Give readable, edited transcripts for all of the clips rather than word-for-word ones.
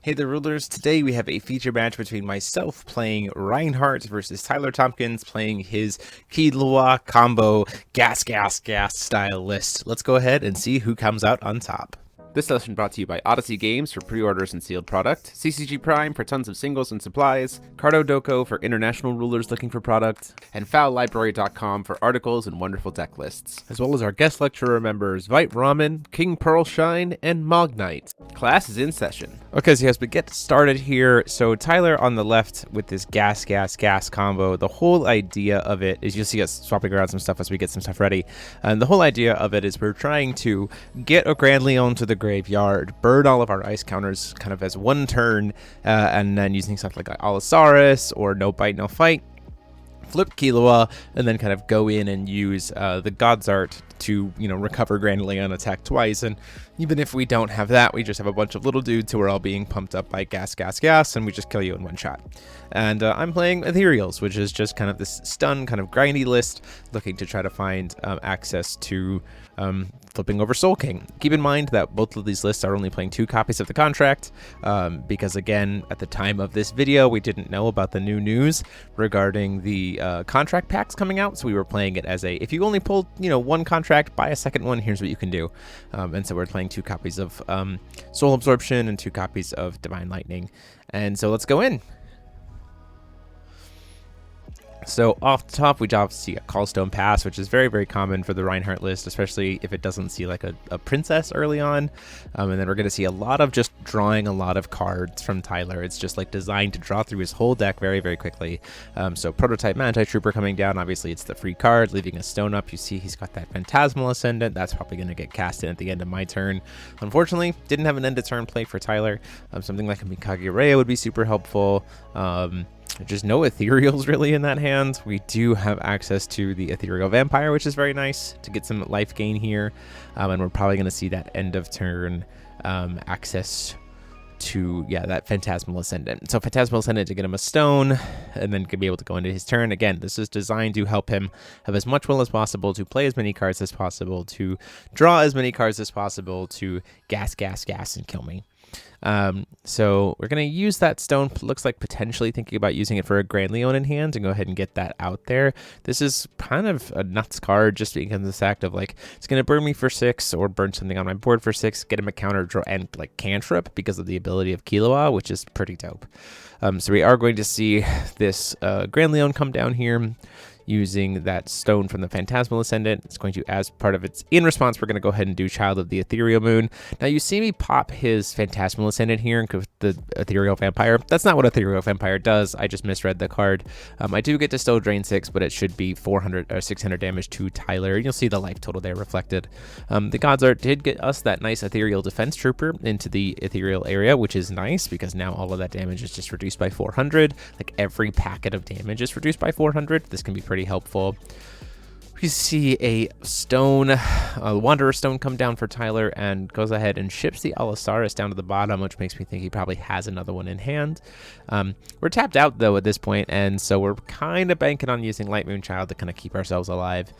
Hey there, rulers. Today we have a feature match between myself playing Reinhardt versus Tyler Tompkins playing his Ki Lua combo gas style list. Let's go ahead and see who comes out on top. This session brought to you by Odyssey Games for pre-orders and sealed product, CCG Prime for tons of singles and supplies, Cardo Doko for international rulers looking for product, and FowlLibrary.com for articles and wonderful deck lists. As well as our guest lecturer members Vite Ramen, King Pearlshine, and Mognite. Class is in session. Okay, so yes, we get started here. So Tyler on the left with this gas combo. The whole idea of it is you'll see us swapping around some stuff as we get some stuff ready. And the whole idea of it is we're trying to get ogrentz to the graveyard, burn all of our ice counters kind of as one turn, and then using something like Allosaurus or No Bite, No Fight, flip Ki Lua, and then kind of go in and use the God's Art to, recover Grandleon attack twice. And even if we don't have that, we just have a bunch of little dudes who are all being pumped up by gas, and we just kill you in one shot. And I'm playing Ethereals, which is just kind of this stun, kind of grindy list, looking to try to find access to flipping over Soul King. Keep in mind that both of these lists are only playing 2 copies of the contract, because again, at the time of this video, we didn't know about the new news regarding the contract packs coming out, so we were playing it as if you only pulled, one contract, buy a second one, here's what you can do. And so we're playing 2 copies of Soul Absorption and 2 copies of Divine Lightning. And so let's go in. So off the top, we just see a Callstone Pass, which is very, very common for the Reinhardt list, especially if it doesn't see like a princess early on. And then we're going to see a lot of just drawing a lot of cards from Tyler. It's just like designed to draw through his whole deck very, very quickly. So Prototype Magi Trooper coming down. Obviously, it's the free card, leaving a stone up. You see he's got that Phantasmal Ascendant. That's probably going to get cast in at the end of my turn. Unfortunately, didn't have an end of turn play for Tyler. Something like a Mikage would be super helpful. There's no ethereals really in that hand. We do have access to the Ethereal Vampire, which is very nice to get some life gain here. And we're probably going to see that end of turn access to, that Phantasmal Ascendant. So Phantasmal Ascendant to get him a stone, and then could be able to go into his turn. Again, this is designed to help him have as much will as possible, to play as many cards as possible, to draw as many cards as possible, to gas, and kill me. So we're going to use that stone. Looks like potentially thinking about using it for a Grandleon in hand and go ahead and get that out there. This is kind of a nuts card just because of this act of like, it's going to burn me for 6 or burn something on my board for 6, get him a counter draw and like cantrip because of the ability of Ki Lua, which is pretty dope. So we are going to see this Grandleon come down here using that stone from the Phantasmal Ascendant. It's going to, as part of its in response, we're going to go ahead and do Child of the Ethereal Moon. Now you see me pop his Phantasmal Ascendant here with the Ethereal Vampire. That's not what Ethereal Vampire does. I just misread the card. I do get to still drain 6, but it should be 400 or 600 damage to Tyler. You'll see the life total there reflected. The God's Art did get us that nice Ethereal Defense Trooper into the Ethereal area, which is nice because now all of that damage is just reduced by 400. Like every packet of damage is reduced by 400. This can be pretty helpful. We see a stone, a Wanderer Stone come down for Tyler and goes ahead and ships the Allosaurus down to the bottom, which makes me think he probably has another one in hand. We're tapped out though at this point, and so we're kind of banking on using Light Moon Child to kind of keep ourselves alive.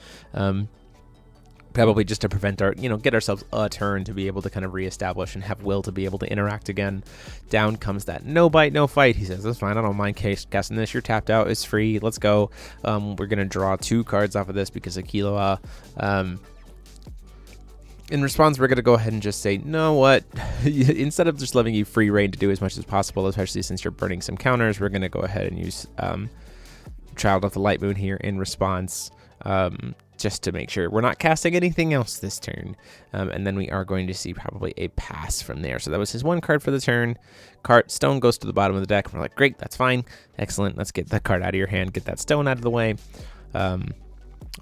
Probably just to prevent our, get ourselves a turn to be able to kind of reestablish and have will to be able to interact again. Down comes that No Bite, No Fight. He says, that's fine, I don't mind casting this. You're tapped out, it's free, let's go. We're going to draw 2 cards off of this because of Ki Lua. In response, we're going to go ahead and just say, know what? Instead of just letting you free reign to do as much as possible, especially since you're burning some counters, we're going to go ahead and use Child of the Light Moon here in response. Just to make sure we're not casting anything else this turn. And then we are going to see probably a pass from there. So that was his 1 card for the turn. Stone goes to the bottom of the deck. We're like, great, that's fine. Excellent. Let's get that card out of your hand. Get that stone out of the way.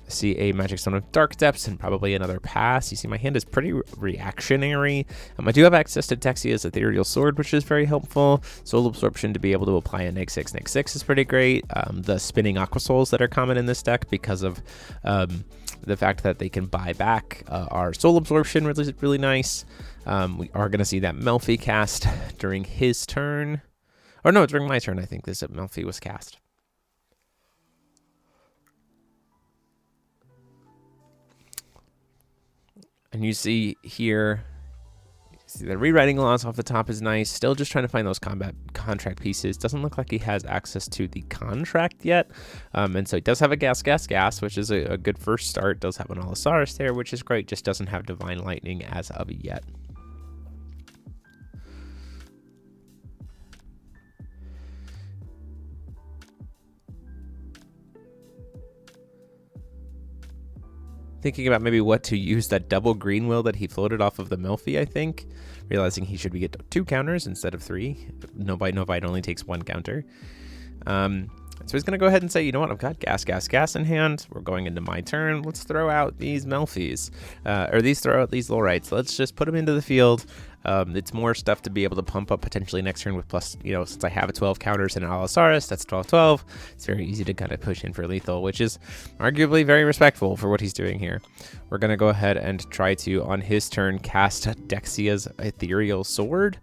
See a Magic Stone of Dark Depths and probably another pass. You see my hand is pretty reactionary. I do have access to Texia's Ethereal Sword, which is very helpful. Soul Absorption to be able to apply a neg6 is pretty great. The spinning Aquasols that are common in this deck because of the fact that they can buy back our Soul Absorption, really, really nice. We are going to see that Melfi cast during his turn. Or no, during my turn, I think this Melfi was cast. And you see here, See, the rewriting loss off the top is nice. Still just trying to find those combat contract pieces. Doesn't look like he has access to the contract yet. And so he does have a gas, which is a good first start. Does have an Allosaurus there, which is great. Just doesn't have Divine Lightning as of yet. Thinking about maybe what to use that double green will that he floated off of the Melfi, I think. Realizing he should get 2 counters instead of 3. No bite only takes 1 counter. So he's going to go ahead and say, you know what, I've got gas in hand. We're going into my turn. Let's throw out these Melfis. Throw out these Lowrights. Let's just put them into the field. It's more stuff to be able to pump up potentially next turn with plus, since I have a 12 counters and an Allosaurus, that's 12-12. It's very easy to kind of push in for lethal, which is arguably very respectful for what he's doing here. We're going to go ahead and try to, on his turn, cast Dexia's Ethereal Sword.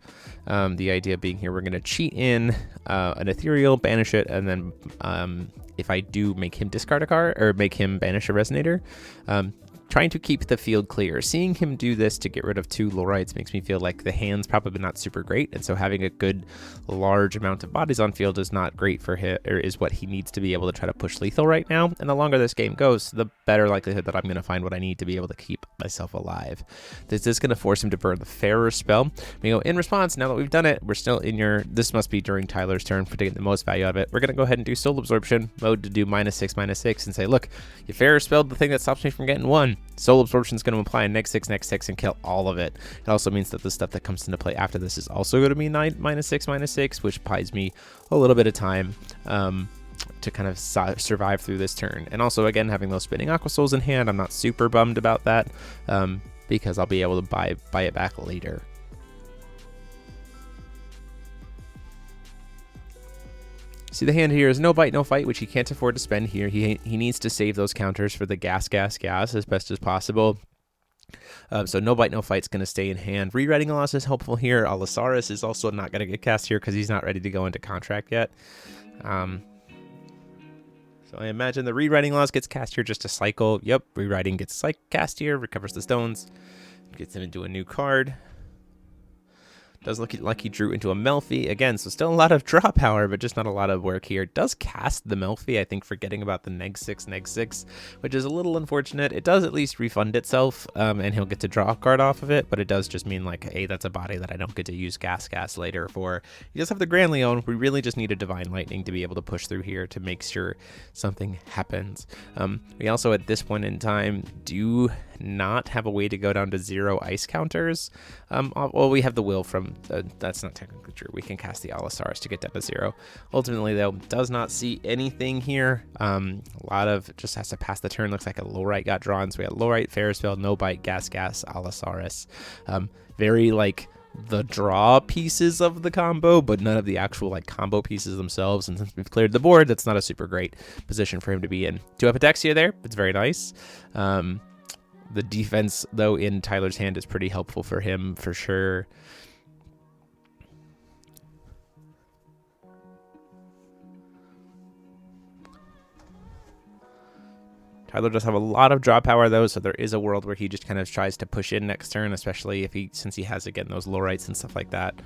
The idea being here, we're going to cheat in an Ethereal, banish it, and then if I do make him discard a card, or make him banish a Resonator, trying to keep the field clear. Seeing him do this to get rid of 2 Lowrights makes me feel like the hand's probably not super great, and so having a good large amount of bodies on field is not great for him, or is what he needs to be able to try to push lethal right now. And the longer this game goes, the better likelihood that I'm going to find what I need to be able to keep myself alive. This is going to force him to burn the Fairer spell. In response, now that we've done it, we're still in this must be during Tyler's turn for to get the most value out of it. We're going to go ahead and do Soul Absorption mode to do -6/-6 and say, look, you Fairer spelled the thing that stops me from getting 1. Soul Absorption is going to imply a -6/-6 and kill all of it. It also means that the stuff that comes into play after this is also going to be -6/-6, which buys me a little bit of time to kind of survive through this turn. And also, again, having those spinning Aquasols in hand, I'm not super bummed about that because I'll be able to buy it back later. See, the hand here is no bite, no fight, which he can't afford to spend here. He needs to save those counters for the gas as best as possible. So no bite, no fight is going to stay in hand. Rewriting loss is helpful here. Allosaurus is also not going to get cast here because he's not ready to go into contract yet. So I imagine the rewriting loss gets cast here just to cycle. Yep, rewriting gets cast here, recovers the stones, gets him into a new card. Does look like he drew into a Melfi. Again, so still a lot of draw power, but just not a lot of work here. Does cast the Melfi, I think, forgetting about the -6/-6, which is a little unfortunate. It does at least refund itself, and he'll get to draw a card off of it, but it does just mean, hey, that's a body that I don't get to use gas later for. He does have the Grand Leon. We really just need a Divine Lightning to be able to push through here to make sure something happens. We also, at this point in time, do not have a way to go down to 0 ice counters. Well, we have the will from that's not technically true. We can cast the Allosaurus to get down to 0. Ultimately, though, does not see anything here. A lot of just has to pass the turn. Looks like a Lowright got drawn. So we got Lowright, Ferris Wheel, no bite, gas, Allosaurus. Very the draw pieces of the combo, but none of the actual combo pieces themselves. And since we've cleared the board, that's not a super great position for him to be in. Do have a Dexia there. It's very nice. The defense, though, in Tyler's hand is pretty helpful for him, for sure. Tyler does have a lot of draw power, though, so there is a world where he just kind of tries to push in next turn, especially since he has, again, those Lowrights and stuff like that.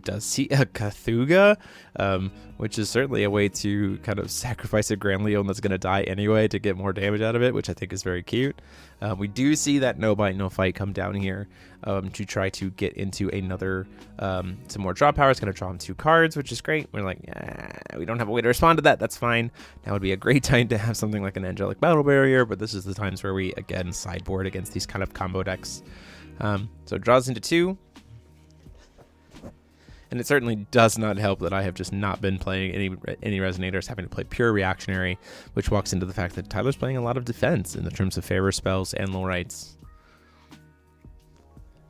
Does see a Cthulhu, which is certainly a way to kind of sacrifice a Grand Leon that's going to die anyway to get more damage out of it, which I think is very cute. We do see that no bite, no fight come down here to try to get into another, some more draw power. It's going to draw him 2 cards, which is great. We're like, yeah, we don't have a way to respond to that. That's fine. Now would be a great time to have something like an Angelic Battle Barrier, but this is the times where we, again, sideboard against these kind of combo decks. So it draws into 2. And it certainly does not help that I have just not been playing any Resonators, having to play pure reactionary, which walks into the fact that Tyler's playing a lot of defense in the terms of Fairer spells and Lowrights.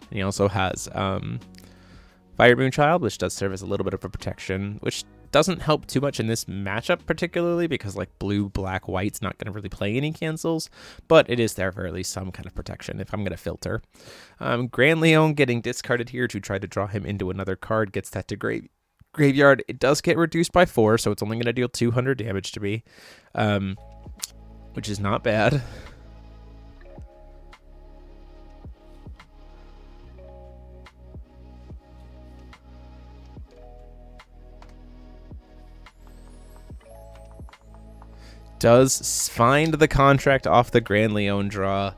And he also has Fire Moonchild, which does serve as a little bit of a protection, which doesn't help too much in this matchup particularly because blue, black, white's not going to really play any cancels, but it is there for at least some kind of protection if I'm going to filter. Grand Leon getting discarded here to try to draw him into another card gets that to graveyard. It does get reduced by 4, so it's only going to deal 200 damage to me, which is not bad. does find the contract off the Grand Leon draw.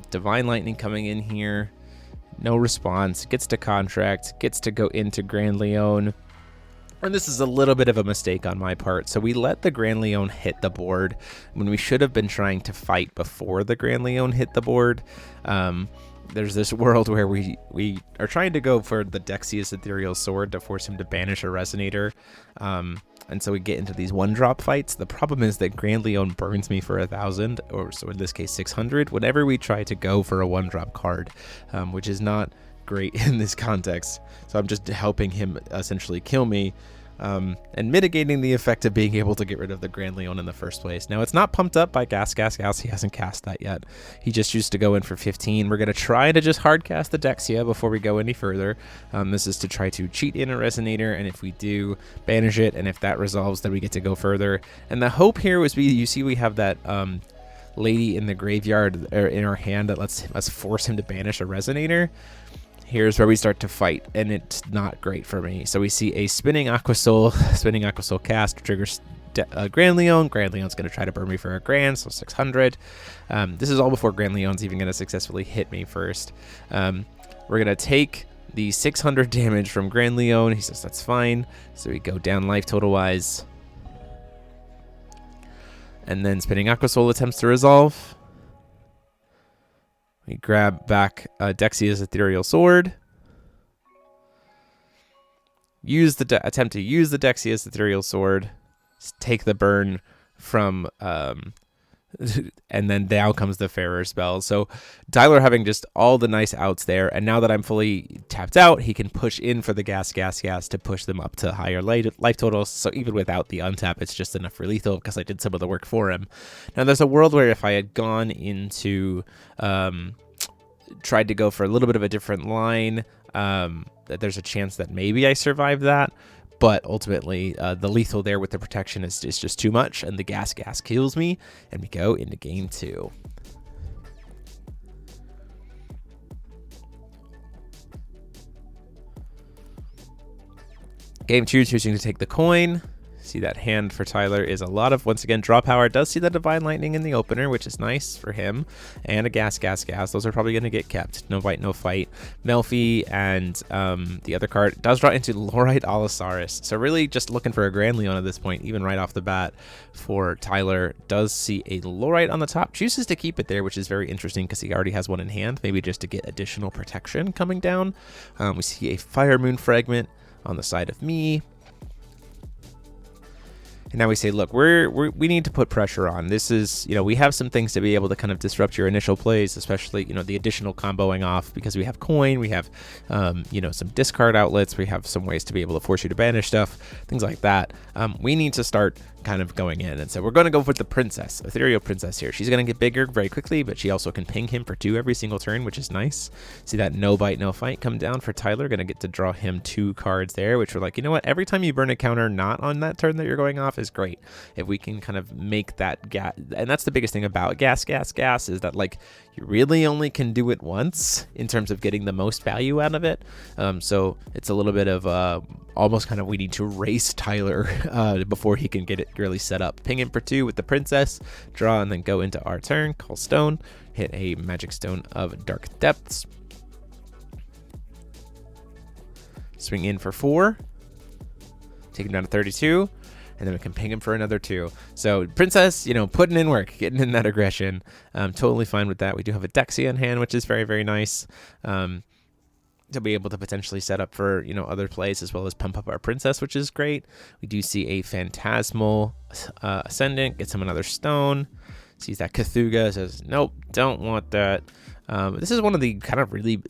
Divine Lightning coming in here. No response. Gets to contract. Gets to go into Grand Leon. And this is a little bit of a mistake on my part. So we let the Grand Leon hit the board when we should have been trying to fight before the Grand Leon hit the board. There's this world where we are trying to go for the Dexia's Ethereal Sword to force him to banish a Resonator. And so we get into these 1-drop fights. The problem is that Grand Leon burns me for 1,000, or so in this case 600, whenever we try to go for a 1-drop card, which is not great in this context. So I'm just helping him essentially kill me, and mitigating the effect of being able to get rid of the Grand Leon in the first place. Now, it's not pumped up by Gas. He hasn't cast that yet. He just used to go in for 15. We're going to try to just hard cast the Dexia before we go any further. This is to try to cheat in a Resonator, and if we do, banish it, and if that resolves, then we get to go further. And the hope here was you see we have that lady in the graveyard in our hand that lets us force him to banish a Resonator. Here's where we start to fight, and it's not great for me. So we see a spinning Aquasol cast, triggers Grand Leon. Grand Leon's going to try to burn me for a grand, so 600. This is all before Grand Leon's even going to successfully hit me first. We're going to take the 600 damage from Grand Leon. He says that's fine. So we go down life total-wise. And then spinning Aquasol attempts to resolve. We grab back Dexia's Ethereal Sword. Attempt to use the Dexia's Ethereal Sword. Take the burn from... and then down comes the Fairer spell. So Tyler having just all the nice outs there. And now that I'm fully tapped out, he can push in for the gas to push them up to higher life totals. So even without the untap, it's just enough for lethal because I did some of the work for him. Now there's a world where if I had gone into... tried to go for a little bit of a different line, that there's a chance that maybe I survive that. But ultimately, the lethal there with the protection is just too much, and the gas kills me, and we go into game 2. Game 2, choosing to take the coin. See that hand for Tyler is a lot of, once again, draw power. Does see the Divine Lightning in the opener, which is nice for him. And a gas. Those are probably going to get kept. No bite, no fight. Melfi and the other card does draw into Lorite Allosaurus. So really just looking for a Grand Leon at this point, even right off the bat for Tyler. Does see a Lorite on the top. Chooses to keep it there, which is very interesting because he already has one in hand. Maybe just to get additional protection coming down. We see a Fire Moon Fragment on the side of me. And now we say, look, we need to put pressure on. This is, we have some things to be able to kind of disrupt your initial plays, especially, the additional comboing off because we have coin, we have, some discard outlets, we have some ways to be able to force you to banish stuff, things like that. We need to start kind of going in. And so we're going to go with the Princess, Ethereal Princess here. She's going to get bigger very quickly, but she also can ping him for 2 every single turn, which is nice. See that no bite, no fight come down for Tyler. Going to get to draw him 2 cards there, which we're like, you know what? Every time you burn a counter not on that turn that you're going off is great. If we can kind of make that gas, and that's the biggest thing about gas is that like you really only can do it once in terms of getting the most value out of it. So it's a little bit of almost kind of we need to race Tyler before he can get it really set up. Ping him for 2 with the Princess, draw, and then go into our turn, call Stone, hit a Magic Stone of Dark Depths. Swing in for 4, take him down to 32, and then we can ping him for another 2. So Princess, putting in work, getting in that aggression. Totally fine with that. We do have a Dexia in hand, which is very, very nice. To be able to potentially set up for, other plays as well as pump up our Princess, which is great. We do see a Phantasmal Ascendant, gets him another stone. Sees that Cthulhu, says, nope, don't want that. This is one of the kind of really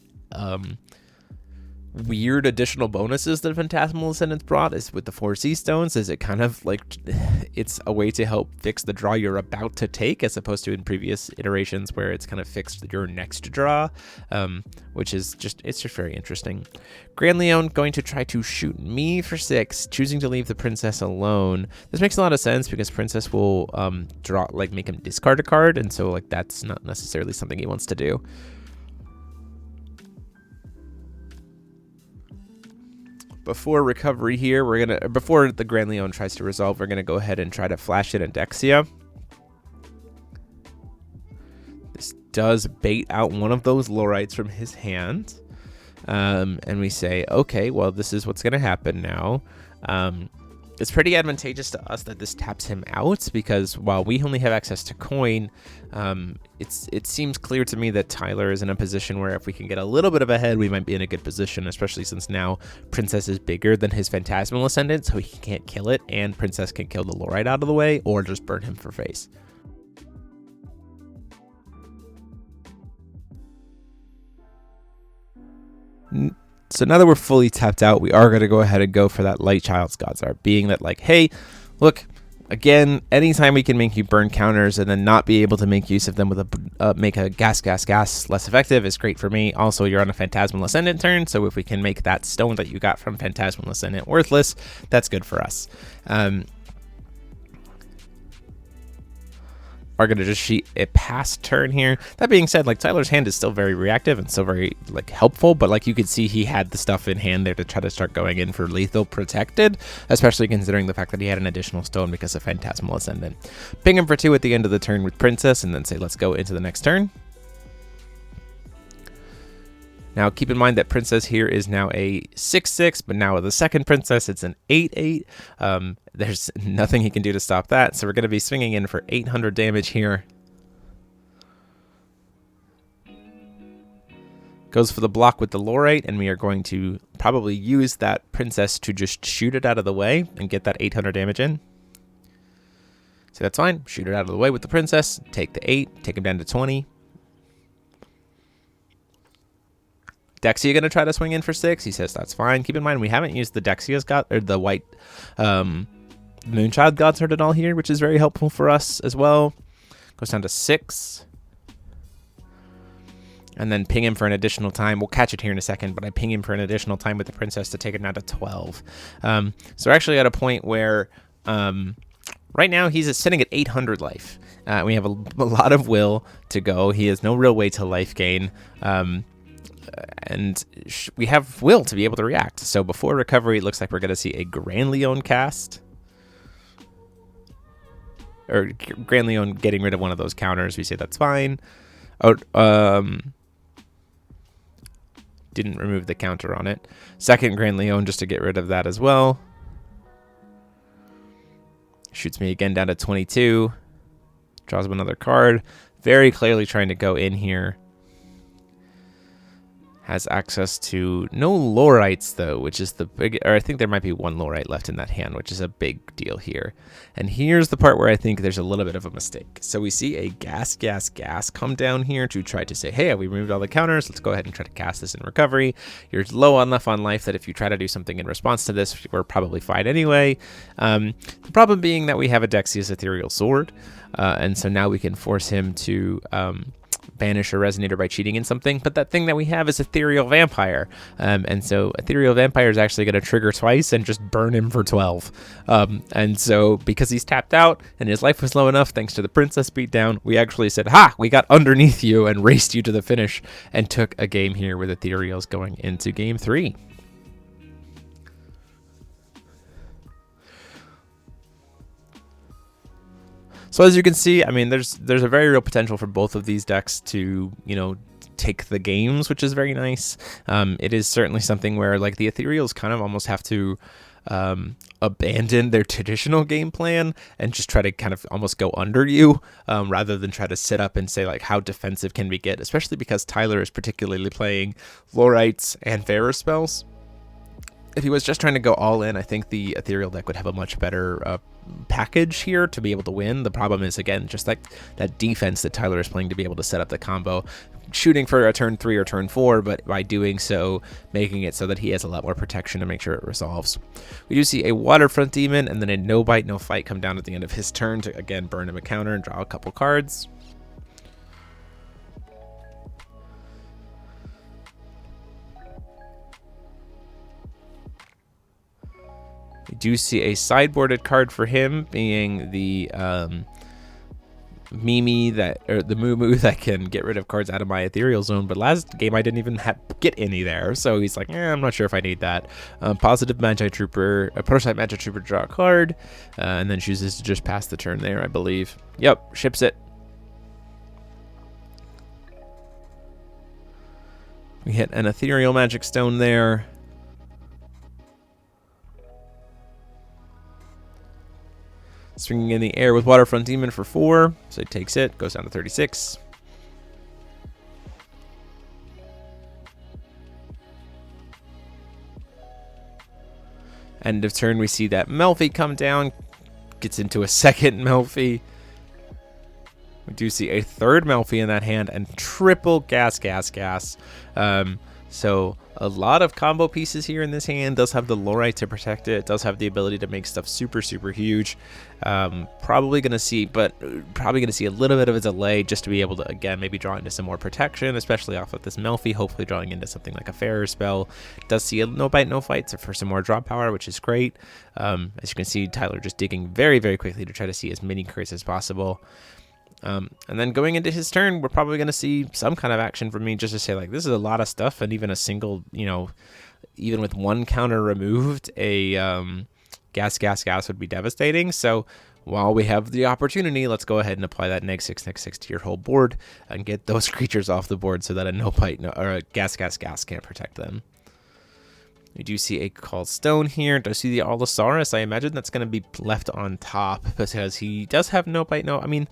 weird additional bonuses that Phantasmal Ascendant's brought is with the 4 Sea Stones. Is it kind of like it's a way to help fix the draw you're about to take, as opposed to in previous iterations where it's kind of fixed your next draw, which is just very interesting. Grand Leon going to try to shoot me for 6, choosing to leave the Princess alone. This makes a lot of sense because Princess will make him discard a card, and so like that's not necessarily something he wants to do. Before recovery here, before the Grand Leon tries to resolve, we're gonna go ahead and try to flash it in Dexia. This does bait out one of those Lorites from his hand. And we say, okay, well, this is what's gonna happen now. It's pretty advantageous to us that this taps him out, because while we only have access to coin, it seems clear to me that Tyler is in a position where if we can get a little bit of ahead, we might be in a good position, especially since now Princess is bigger than his Phantasmal Ascendant, so he can't kill it, and Princess can kill the Lorite out of the way, or just burn him for face. So now that we're fully tapped out, we are going to go ahead and go for that Light Child's Godsart, being that like, hey, look, again, anytime we can make you burn counters and then not be able to make use of them with make a gas less effective is great for me. Also, you're on a Phantasmal Ascendant turn, so if we can make that stone that you got from Phantasmal Ascendant worthless, that's good for us. Are going to just sheet a pass turn here. That being said, like, Tyler's hand is still very reactive and still very like helpful, but like you could see he had the stuff in hand there to try to start going in for lethal protected, especially considering the fact that he had an additional stone because of Phantasmal Ascendant. Ping him for 2 at the end of the turn with Princess, and then say let's go into the next turn. Now, keep in mind that Princess here is now a 6/6, but now with the second Princess, it's an 8/8. There's nothing he can do to stop that, so we're going to be swinging in for 800 damage here. Goes for the block with the Lorite, and we are going to probably use that Princess to just shoot it out of the way and get that 800 damage in. So that's fine. Shoot it out of the way with the Princess. Take the 8, take him down to 20. Dexia going to try to swing in for 6. He says that's fine. Keep in mind we haven't used the Dexia's the white Moonchild Godsart at all here, which is very helpful for us as well. Goes down to 6. And then ping him for an additional time. We'll catch it here in a second, but I ping him for an additional time with the Princess to take him down to 12. So we're actually at a point where right now he's sitting at 800 life. We have a lot of will to go. He has no real way to life gain. And we have will to be able to react. So before recovery, it looks like we're going to see a Grand Leon cast. Or Grand Leon getting rid of one of those counters. We say that's fine. Oh, didn't remove the counter on it. Second Grand Leon just to get rid of that as well. Shoots me again down to 22. Draws him another card. Very clearly trying to go in here. Has access to no Lorites, though, which is the big... Or I think there might be one Lorite left in that hand, which is a big deal here. And here's the part where I think there's a little bit of a mistake. So we see a gas come down here to try to say, hey, we removed all the counters. Let's go ahead and try to cast this in recovery. You're low enough on life that if you try to do something in response to this, we're probably fine anyway. The problem being that we have a Dexia's Ethereal Sword. And so now we can force him to... banish a resonator by cheating in something, but that thing that we have is Ethereal Vampire, and so Ethereal Vampire is actually going to trigger twice and just burn him for 12. And so because he's tapped out and his life was low enough thanks to the Princess beatdown, we actually said, ha, we got underneath you and raced you to the finish and took a game here with Ethereals going into game 3. So as you can see, I mean, there's a very real potential for both of these decks to, you know, take the games, which is very nice. It is certainly something where, like, the Ethereals kind of almost have to abandon their traditional game plan and just try to kind of almost go under you, rather than try to sit up and say, like, how defensive can we get, especially because Tyler is particularly playing Lorites and Pharaoh spells. If he was just trying to go all in, I think the Ethereal deck would have a much better package here to be able to win. The problem is, again, just like that defense that Tyler is playing to be able to set up the combo, shooting for a turn 3 or turn 4, but by doing so, making it so that he has a lot more protection to make sure it resolves. We do see a Waterfront Demon and then a No Bite, No Fight come down at the end of his turn to, again, burn him a counter and draw a couple cards. We do see a sideboarded card for him, being the Mimi that, or the Moo that can get rid of cards out of my ethereal zone, but last game I didn't even get any there, so he's like, I'm not sure if I need that. Positive Magi Trooper, a prototype Magi Trooper, draw a card, and then chooses to just pass the turn there, I believe. Yep, ships it. We hit an Ethereal Magic Stone there. Swinging in the air with Waterfront Demon for 4. So he takes it, goes down to 36. End of turn, we see that Melfi come down. Gets into a second Melfi. We do see a third Melfi in that hand and triple gas. So a lot of combo pieces here in this hand. Does have the Lorite to protect it. Does have the ability to make stuff super huge. Probably gonna see a little bit of a delay just to be able to, again, maybe draw into some more protection, especially off of this Melfi. Hopefully drawing into something like a Fairer spell. Does see a no bite no fight for some more draw power, which is great. As you can see, Tyler just digging very quickly to try to see as many cards as possible. And then going into his turn, we're probably going to see some kind of action from me just to say, like, this is a lot of stuff, and even a single, even with one counter removed, a gas would be devastating. So while we have the opportunity, let's go ahead and apply that -6/6 to your whole board and get those creatures off the board so that a no bite or a gas can't protect them. We do see a Called Stone here. Do see the Allosaurus? I imagine that's going to be left on top because he does have no bite, no. I mean,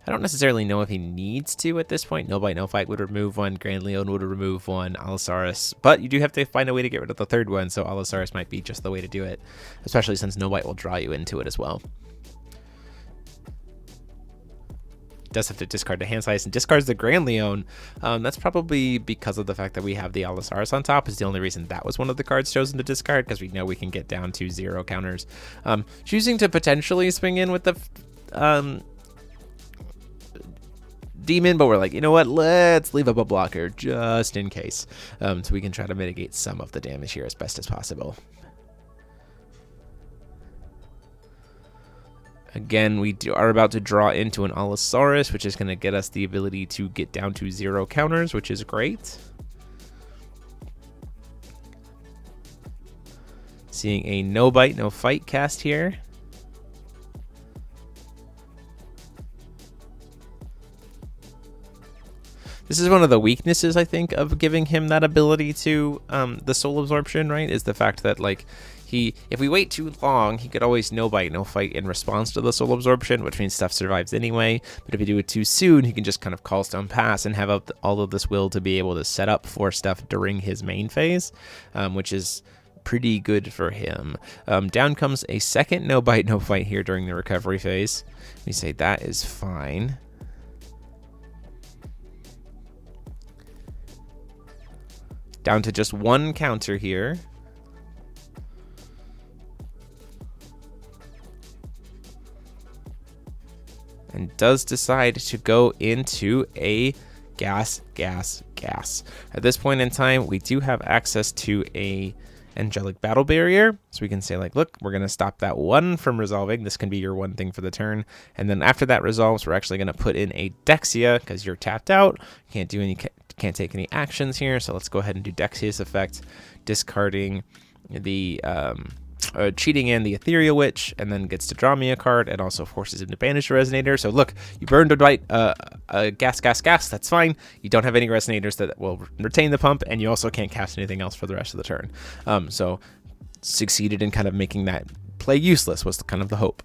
I don't necessarily know if he needs to at this point. No bite, no fight would remove one. Grand Leon would remove one. Allosaurus. But you do have to find a way to get rid of the third one, so Allosaurus might be just the way to do it, especially since no bite will draw you into it as well. Does have to discard the hand size and discards the Grand Leon. That's probably because of the fact that we have the Allosaurus on top is the only reason that was one of the cards chosen to discard, because we know we can get down to 0 counters. Choosing to potentially swing in with the Demon, but we're like, you know what, let's leave up a blocker just in case, so we can try to mitigate some of the damage here as best as possible. Again, we are about to draw into an Allosaurus, which is going to get us the ability to get down to 0 counters, which is great. Seeing a no bite, no fight cast here. This is one of the weaknesses, I think, of giving him that ability to the soul absorption, right? Is the fact that, like, if we wait too long, he could always no bite, no fight in response to the soul absorption, which means stuff survives anyway. But if we do it too soon, he can just kind of call stone pass and have all of this will to be able to set up for stuff during his main phase, which is pretty good for him. Down comes a second no bite, no fight here during the recovery phase. We say that is fine. Down to just 1 counter here. And does decide to go into a gas. At this point in time, we do have access to a Angelic Battle Barrier, so we can say, like, look, we're going to stop that one from resolving. This can be your one thing for the turn. And then after that resolves, we're actually going to put in a Dexia, because you're tapped out. Can't take any actions here, so let's go ahead and do Dexia's effect, discarding the cheating in the Ethereal Witch, and then gets to draw me a card, and also forces him to banish the Resonator. So look, you burned a gas, that's fine. You don't have any Resonators that will retain the pump, and you also can't cast anything else for the rest of the turn. So succeeded in kind of making that play useless was kind of the hope.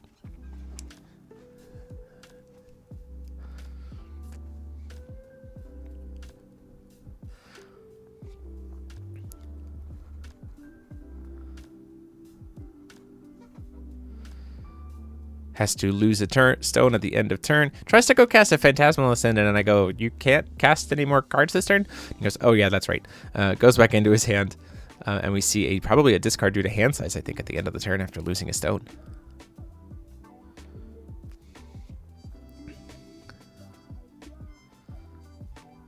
Has to lose a stone at the end of turn. Tries to go cast a Phantasmal Ascendant, and I go, you can't cast any more cards this turn? He goes, oh yeah, that's right. Goes back into his hand, and we see probably a discard due to hand size, I think, at the end of the turn after losing a stone.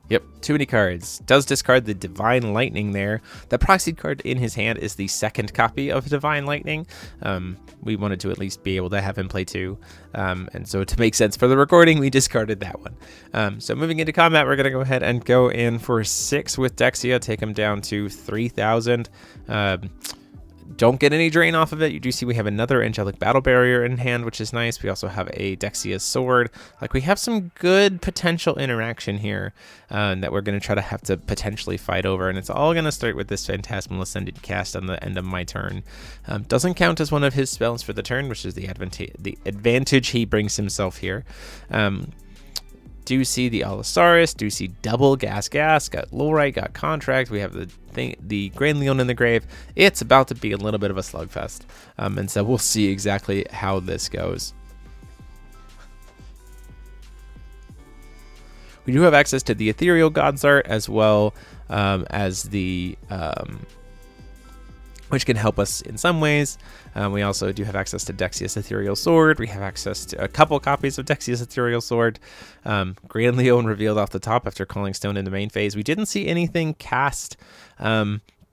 Yep, too many cards. Does discard the Divine Lightning there. The proxy card in his hand is the second copy of Divine Lightning. We wanted to at least be able to have him play 2. And so to make sense for the recording, we discarded that one. So moving into combat, we're going to go ahead and go in for 6 with Dexia, take him down to 3,000. Don't get any drain off of it. You do see we have another Angelic Battle Barrier in hand, which is nice. We also have a Dexia Sword. Like, we have some good potential interaction here that we're going to try to have to potentially fight over. And it's all going to start with this Phantasmal Ascendant cast on the end of my turn. Doesn't count as one of his spells for the turn, which is the advantage he brings himself here. Do see the Allosaurus, do see double gas, got Lorite, got Contract, we have the Grand Leon in the grave. It's about to be a little bit of a slugfest, and so we'll see exactly how this goes. We do have access to the Ethereal Gods art as well as the which can help us in some ways. We also do have access to Dexia's Ethereal Sword. We have access to a couple copies of Dexia's Ethereal Sword. Grand Leon revealed off the top after Calling Stone in the main phase. We didn't see anything cast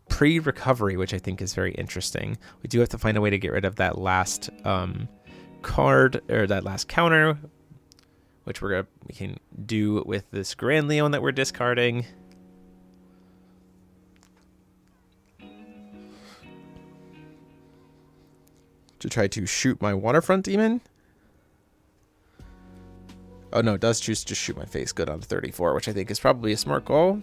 pre-recovery, which I think is very interesting. We do have to find a way to get rid of that last card, or that last counter, which we can do with this Grand Leon that we're discarding. To try to shoot my Waterfront Demon. Oh no, it does choose to shoot my face good on 34, which I think is probably a smart goal.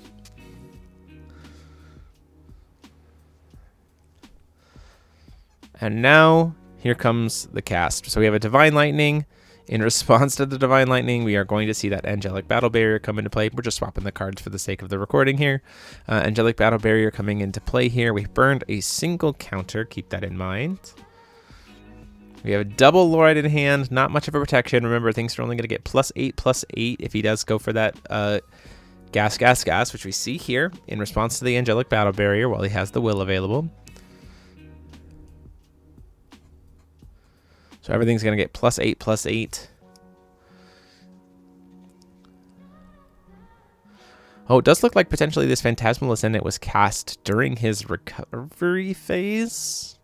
And now, here comes the cast. So we have a Divine Lightning. In response to the Divine Lightning, we are going to see that Angelic Battle Barrier come into play. We're just swapping the cards for the sake of the recording here. Angelic Battle Barrier coming into play here. We burned a single counter, keep that in mind. We have a double Lorite in hand, not much of a protection. Remember, things are only going to get +8/+8 if he does go for that gas, which we see here in response to the Angelic Battle Barrier while he has the will available. So everything's going to get +8/+8. Oh, it does look like potentially this Phantasmal Ascendant was cast during his recovery phase.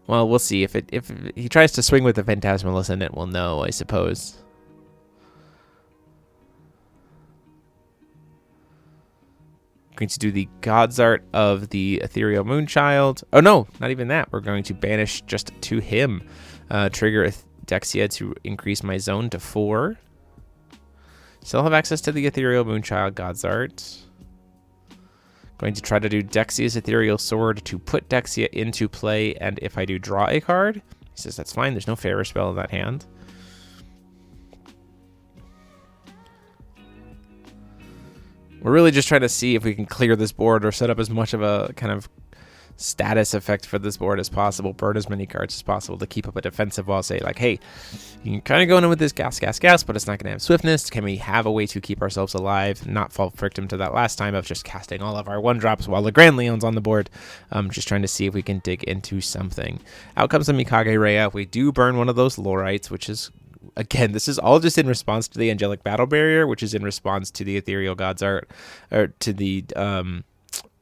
Well, we'll see. If he tries to swing with the Phantasmal Ascendant, we'll know, I suppose. Going to do the God's Art of the Ethereal Moonchild. Oh, no, not even that. We're going to banish just to him. Trigger Dexia to increase my zone to 4. Still have access to the Ethereal Moonchild God's Art. Going to try to do Dexia's Ethereal Sword to put Dexia into play, and if I do draw a card, he says that's fine, there's no Fairer spell in that hand. We're really just trying to see if we can clear this board or set up as much of a kind of status effect for this board as possible, burn as many cards as possible to keep up a defensive wall, say like, hey, you can kind of go in with this gas, but it's not going to have swiftness. Can we have a way to keep ourselves alive, not fall victim to that last time of just casting all of our 1-drops while the Grand Leon's on the board? Just trying to see if we can dig into something. Out comes the Mikage Rhea. We do burn one of those Lorites, which is, again, this is all just in response to the Angelic Battle Barrier, which is in response to the Ethereal Gods Art, or to the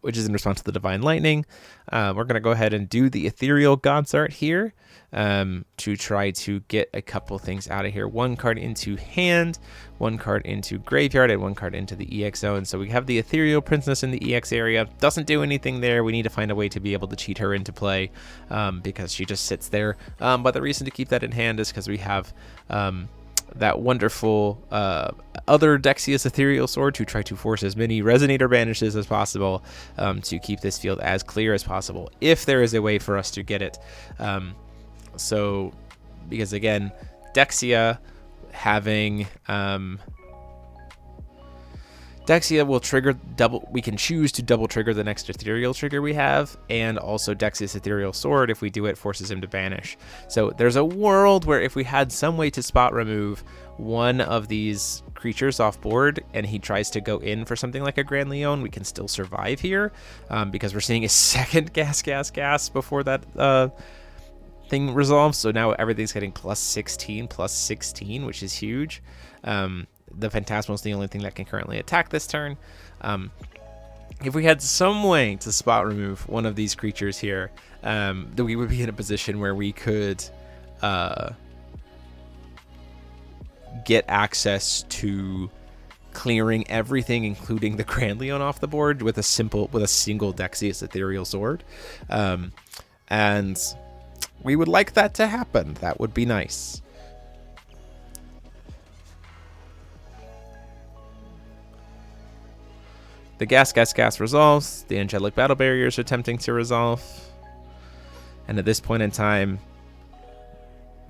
which is in response to the Divine Lightning. We're going to go ahead and do the Ethereal Gods Art here to try to get a couple things out of here. 1 card into hand, 1 card into graveyard, and 1 card into the EX zone. So we have the Ethereal Princess in the EX area. Doesn't do anything there. We need to find a way to be able to cheat her into play because she just sits there. But the reason to keep that in hand is because we have that wonderful other Dexia's Ethereal Sword to try to force as many Resonator banishes as possible to keep this field as clear as possible, if there is a way for us to get it. So, because again, Dexia having Dexia will trigger we can choose to double trigger the next ethereal trigger we have, and also Dexia's Ethereal Sword, if we do it, forces him to banish. So there's a world where if we had some way to spot remove one of these creatures off board and he tries to go in for something like a Grand Leon, we can still survive here because we're seeing a second gas before that thing resolves. So now everything's getting +16/+16, which is huge. the Phantasmal is the only thing that can currently attack this turn. If we had some way to spot remove one of these creatures here, then we would be in a position where we could get access to clearing everything, including the Grand Leon, off the board with a single Dexius Ethereal Sword. And we would like that to happen. That would be nice. The gas resolves. The Angelic Battle Barriers are attempting to resolve. And at this point in time,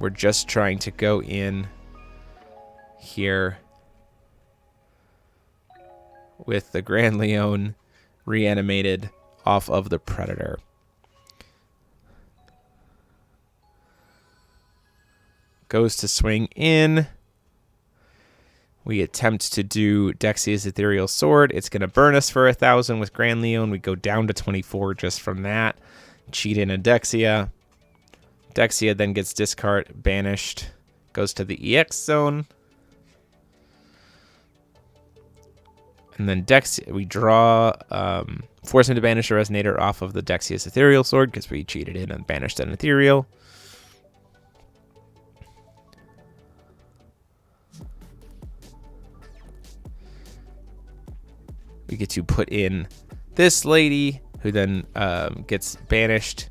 we're just trying to go in here with the Grand Leon reanimated off of the Predator. Goes to swing in. We attempt to do Dexia's Ethereal Sword. It's going to burn us for 1,000 with Grand Leon. We go down to 24 just from that. Cheat in a Dexia. Dexia then gets discard, banished. Goes to the EX zone. And then Dexia, we draw, force him to banish a Resonator off of the Dexia's Ethereal Sword because we cheated in and banished an Ethereal. We get to put in this lady, who then gets banished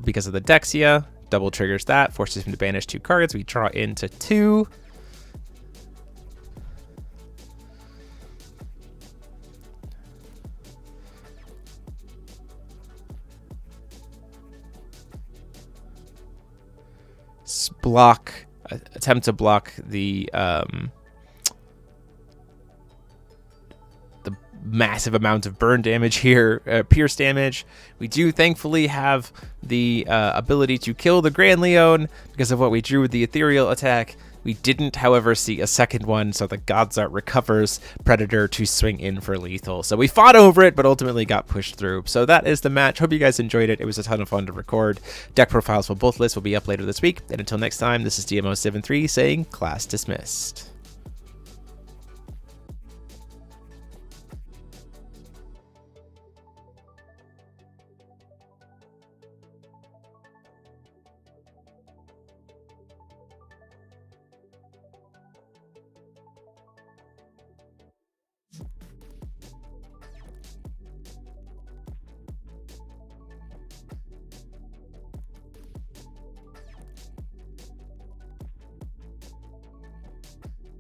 because of the Dexia. Double triggers that, forces him to banish 2 cards. We draw into 2. Attempt to block the massive amount of burn damage here, pierce damage. We do thankfully have the ability to kill the Grand Leon because of what we drew with the Ethereal attack. We didn't, however, see a second one, so the Godsart recovers Predator to swing in for lethal. So we fought over it, but ultimately got pushed through. So that is the match. Hope you guys enjoyed it. It was a ton of fun to record. Deck profiles for both lists will be up later this week. And until next time, this is DMO73 saying class dismissed.